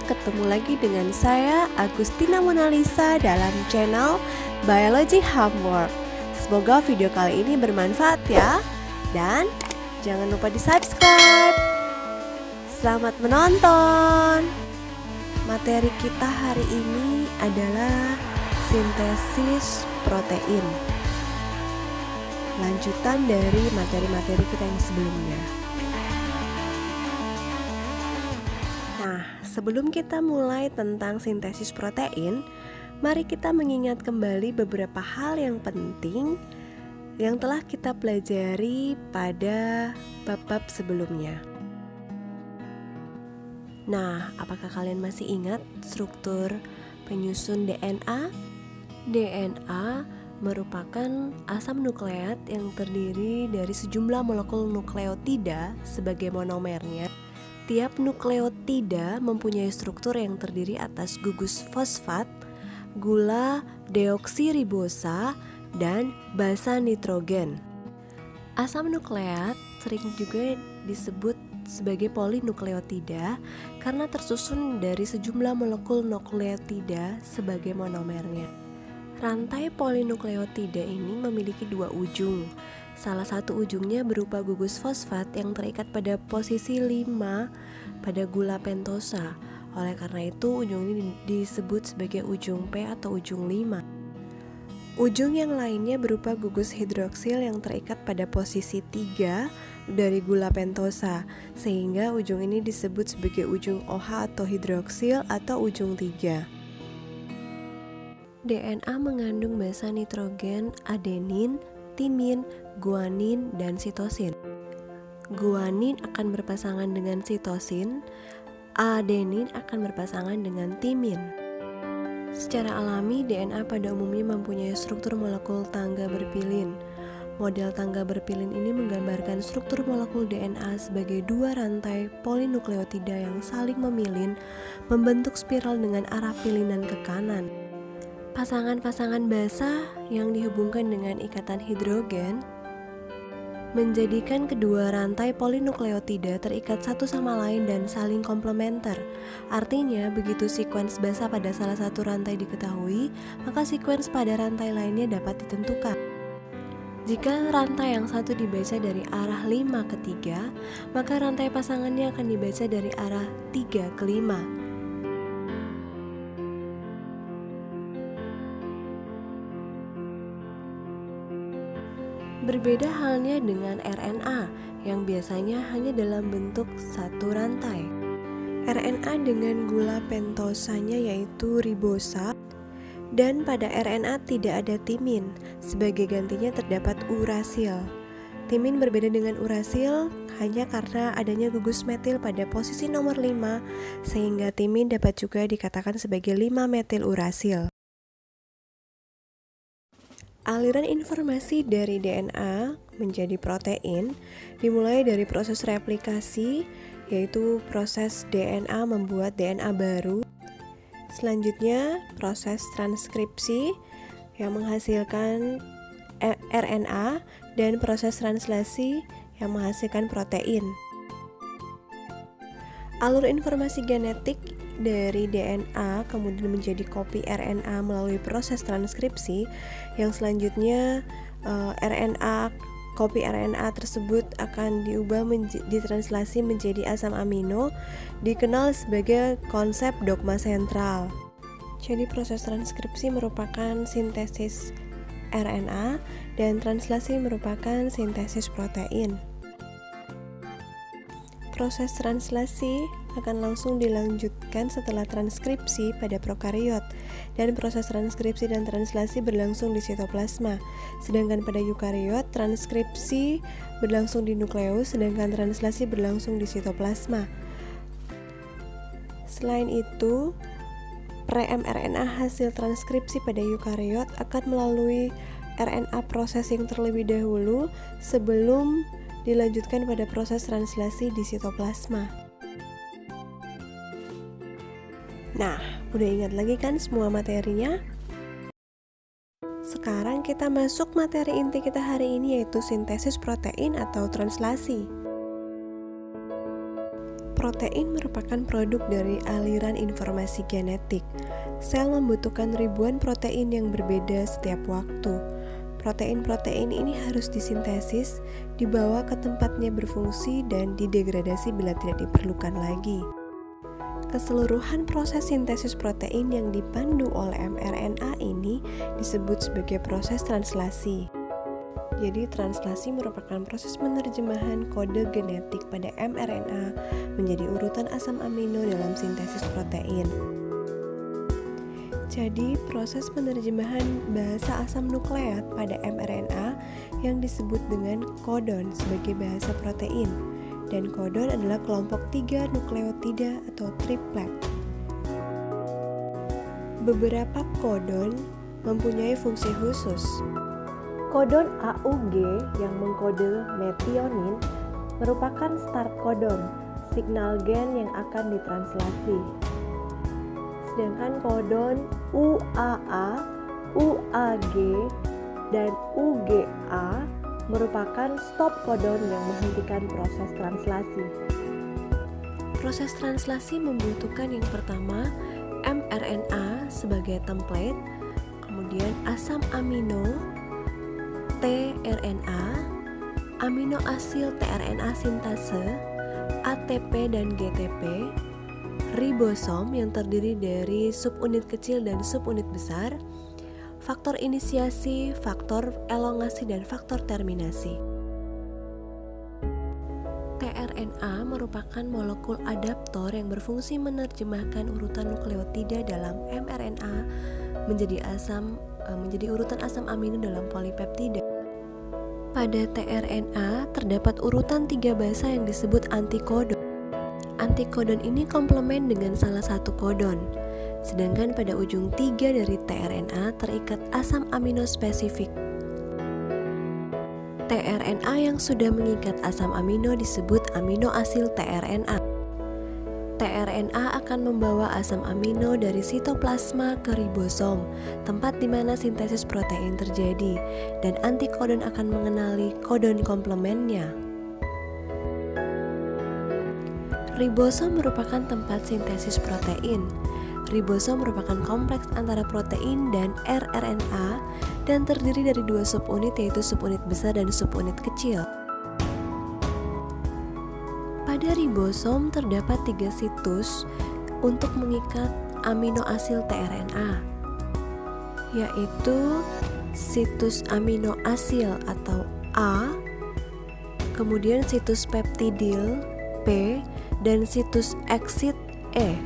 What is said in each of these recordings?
ketemu lagi dengan saya Agustina Monalisa dalam channel Biology Homework. Semoga video kali ini bermanfaat ya. Dan jangan lupa di subscribe. Selamat menonton. Materi kita hari ini adalah sintesis protein, lanjutan dari materi-materi kita yang sebelumnya. Nah, sebelum kita mulai tentang sintesis protein, mari kita mengingat kembali beberapa hal yang penting yang telah kita pelajari pada bab-bab sebelumnya. Nah, apakah kalian masih ingat struktur penyusun DNA? DNA merupakan asam nukleat yang terdiri dari sejumlah molekul nukleotida sebagai monomernya. Tiap nukleotida mempunyai struktur yang terdiri atas gugus fosfat, gula deoksiribosa, dan basa nitrogen. Asam nukleat sering juga disebut sebagai polinukleotida karena tersusun dari sejumlah molekul nukleotida sebagai monomernya. Rantai polinukleotida ini memiliki dua ujung. Salah satu ujungnya berupa gugus fosfat yang terikat pada posisi 5 pada gula pentosa. Oleh karena itu, ujung ini disebut sebagai ujung P atau ujung 5. Ujung yang lainnya berupa gugus hidroksil yang terikat pada posisi 3 dari gula pentosa, sehingga ujung ini disebut sebagai ujung OH atau hidroksil atau ujung 3. DNA mengandung basa nitrogen, adenin, timin, guanin, dan sitosin. Guanin akan berpasangan dengan sitosin, adenin akan berpasangan dengan timin. Secara alami, DNA pada umumnya mempunyai struktur molekul tangga berpilin. Model tangga berpilin ini menggambarkan struktur molekul DNA sebagai dua rantai polinukleotida yang saling memilin, membentuk spiral dengan arah pilinan ke kanan. Pasangan-pasangan basa yang dihubungkan dengan ikatan hidrogen menjadikan kedua rantai polinukleotida terikat satu sama lain dan saling komplementer. Artinya, begitu sekuens basa pada salah satu rantai diketahui, maka sekuens pada rantai lainnya dapat ditentukan. Jika rantai yang satu dibaca dari arah 5 ke 3, maka rantai pasangannya akan dibaca dari arah 3 ke 5. Berbeda halnya dengan RNA yang biasanya hanya dalam bentuk satu rantai. RNA dengan gula pentosanya yaitu ribosa, dan pada RNA tidak ada timin, sebagai gantinya terdapat urasil. Timin berbeda dengan urasil hanya karena adanya gugus metil pada posisi nomor 5, sehingga timin dapat juga dikatakan sebagai 5-metil urasil. Aliran informasi dari DNA menjadi protein dimulai dari proses replikasi, yaitu proses DNA membuat DNA baru. Selanjutnya, proses transkripsi yang menghasilkan RNA dan proses translasi yang menghasilkan protein. Alur informasi genetik dari DNA kemudian menjadi kopi RNA melalui proses transkripsi, yang selanjutnya kopi RNA tersebut akan diubah ditranslasi menjadi asam amino, dikenal sebagai konsep dogma sentral. Jadi proses transkripsi merupakan sintesis RNA dan translasi merupakan sintesis protein. Proses translasi akan langsung dilanjutkan setelah transkripsi pada prokariot, dan proses transkripsi dan translasi berlangsung di sitoplasma. Sedangkan pada eukariot, transkripsi berlangsung di nukleus, sedangkan translasi berlangsung di sitoplasma. Selain itu, pre-mRNA hasil transkripsi pada eukariot akan melalui RNA processing terlebih dahulu sebelum dilanjutkan pada proses translasi di sitoplasma. Nah, udah ingat lagi kan semua materinya? Sekarang kita masuk materi inti kita hari ini, yaitu sintesis protein atau translasi. Protein merupakan produk dari aliran informasi genetik. Sel membutuhkan ribuan protein yang berbeda setiap waktu. Protein-protein ini harus disintesis, dibawa ke tempatnya berfungsi, dan didegradasi bila tidak diperlukan lagi. Keseluruhan proses sintesis protein yang dipandu oleh mRNA ini disebut sebagai proses translasi. Jadi, translasi merupakan proses penerjemahan kode genetik pada mRNA menjadi urutan asam amino dalam sintesis protein. Jadi, proses penerjemahan bahasa asam nukleat pada mRNA yang disebut dengan kodon sebagai bahasa protein. Dan kodon adalah kelompok 3 nukleotida atau triplet. Beberapa kodon mempunyai fungsi khusus. Kodon AUG yang mengkode metionin merupakan start kodon, signal gen yang akan ditranslasi. Sedangkan kodon UAA, UAG, dan UGA merupakan stop kodon yang menghentikan proses translasi. Proses translasi membutuhkan yang pertama mRNA sebagai template, kemudian asam amino, tRNA, amino asil tRNA sintase, ATP dan GTP, ribosom yang terdiri dari subunit kecil dan subunit besar, faktor inisiasi, faktor elongasi, dan faktor terminasi. tRNA merupakan molekul adaptor yang berfungsi menerjemahkan urutan nukleotida dalam mRNA menjadi urutan asam amino dalam polipeptida. Pada tRNA terdapat urutan 3 basa yang disebut antikodon. Antikodon ini komplement dengan salah satu kodon. Sedangkan pada ujung 3 dari tRNA terikat asam amino spesifik. tRNA yang sudah mengikat asam amino disebut amino asil tRNA. tRNA akan membawa asam amino dari sitoplasma ke ribosom, tempat di mana sintesis protein terjadi, dan antikodon akan mengenali kodon komplementnya. Ribosom merupakan tempat sintesis protein. Ribosom merupakan kompleks antara protein dan rRNA dan terdiri dari 2 subunit, yaitu subunit besar dan subunit kecil. Pada ribosom terdapat 3 situs untuk mengikat amino asil tRNA, yaitu situs amino asil atau A, kemudian situs peptidil P, dan situs exit E.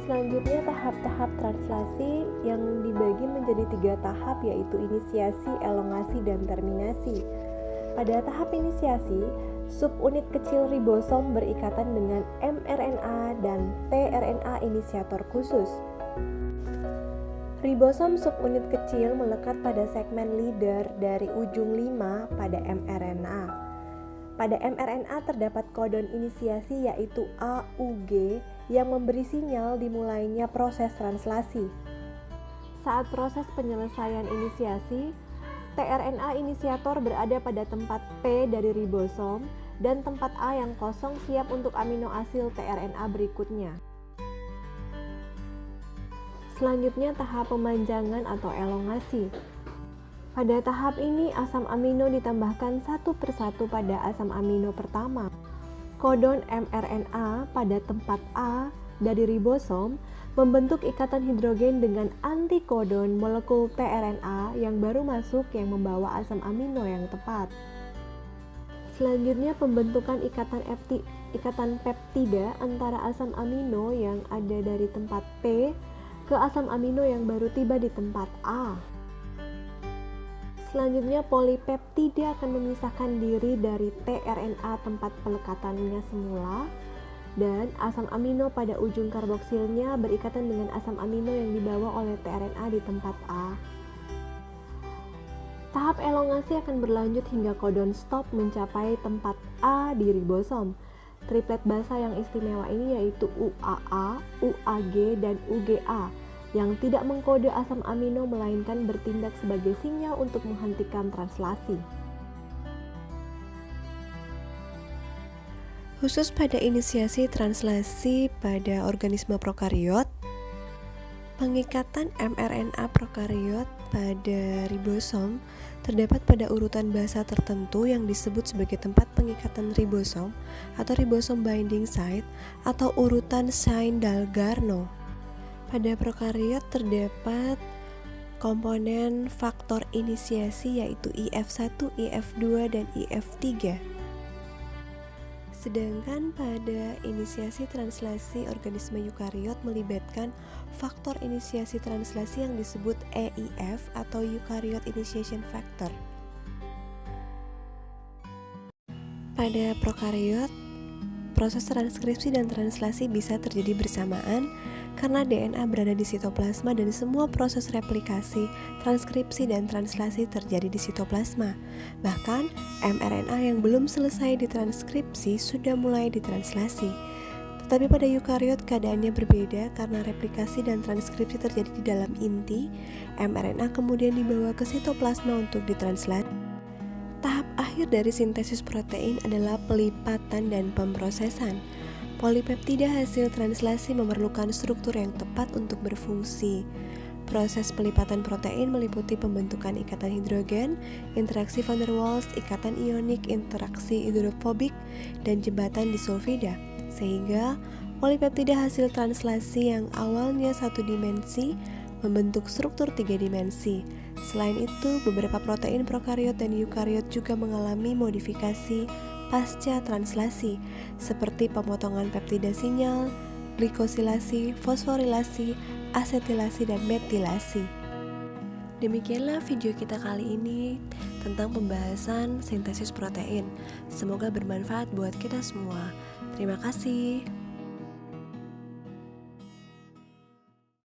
Selanjutnya tahap-tahap translasi yang dibagi menjadi 3 tahap, yaitu inisiasi, elongasi, dan terminasi. Pada tahap inisiasi, subunit kecil ribosom berikatan dengan mRNA dan tRNA inisiator khusus. Ribosom subunit kecil melekat pada segmen leader dari ujung 5 pada mRNA. Pada mRNA terdapat kodon inisiasi yaitu AUG yang memberi sinyal dimulainya proses translasi. Saat proses penyelesaian inisiasi, tRNA inisiator berada pada tempat P dari ribosom dan tempat A yang kosong siap untuk amino asil tRNA berikutnya. Selanjutnya tahap pemanjangan atau elongasi. Pada tahap ini asam amino ditambahkan satu persatu pada asam amino pertama. Kodon mRNA pada tempat A dari ribosom membentuk ikatan hidrogen dengan antikodon molekul tRNA yang baru masuk yang membawa asam amino yang tepat. Selanjutnya pembentukan ikatan peptida antara asam amino yang ada dari tempat P ke asam amino yang baru tiba di tempat A. Selanjutnya polipeptida akan memisahkan diri dari tRNA tempat pelekatannya semula, dan asam amino pada ujung karboksilnya berikatan dengan asam amino yang dibawa oleh tRNA di tempat A. Tahap elongasi akan berlanjut hingga kodon stop mencapai tempat A di ribosom. Triplet basa yang istimewa ini yaitu UAA, UAG, dan UGA yang tidak mengkode asam amino melainkan bertindak sebagai sinyal untuk menghentikan translasi. Khusus pada inisiasi translasi pada organisme prokariot, pengikatan mRNA prokariot pada ribosom terdapat pada urutan basa tertentu yang disebut sebagai tempat pengikatan ribosom atau ribosom binding site atau urutan Shine-Dalgarno. Pada prokariot terdapat komponen faktor inisiasi yaitu IF1, IF2, dan IF3. Sedangkan pada inisiasi translasi organisme eukariot melibatkan faktor inisiasi translasi yang disebut EIF atau Eukaryote Initiation Factor. Pada prokariot, proses transkripsi dan translasi bisa terjadi bersamaan karena DNA berada di sitoplasma dan semua proses replikasi, transkripsi, dan translasi terjadi di sitoplasma. Bahkan, mRNA yang belum selesai ditranskripsi sudah mulai ditranslasi. Tetapi pada eukariot keadaannya berbeda karena replikasi dan transkripsi terjadi di dalam inti, mRNA kemudian dibawa ke sitoplasma untuk ditranslasi. Tahap akhir dari sintesis protein adalah pelipatan dan pemprosesan. Polipeptida hasil translasi memerlukan struktur yang tepat untuk berfungsi. Proses pelipatan protein meliputi pembentukan ikatan hidrogen, interaksi van der Waals, ikatan ionik, interaksi hidrofobik, dan jembatan disulfida. Sehingga polipeptida hasil translasi yang awalnya satu dimensi membentuk struktur 3 dimensi. Selain itu, beberapa protein prokariot dan eukariot juga mengalami modifikasi pasca translasi, seperti pemotongan peptida sinyal, glikosilasi, fosforilasi, asetilasi, dan metilasi. Demikianlah video kita kali ini tentang pembahasan sintesis protein. Semoga bermanfaat buat kita semua. Terima kasih.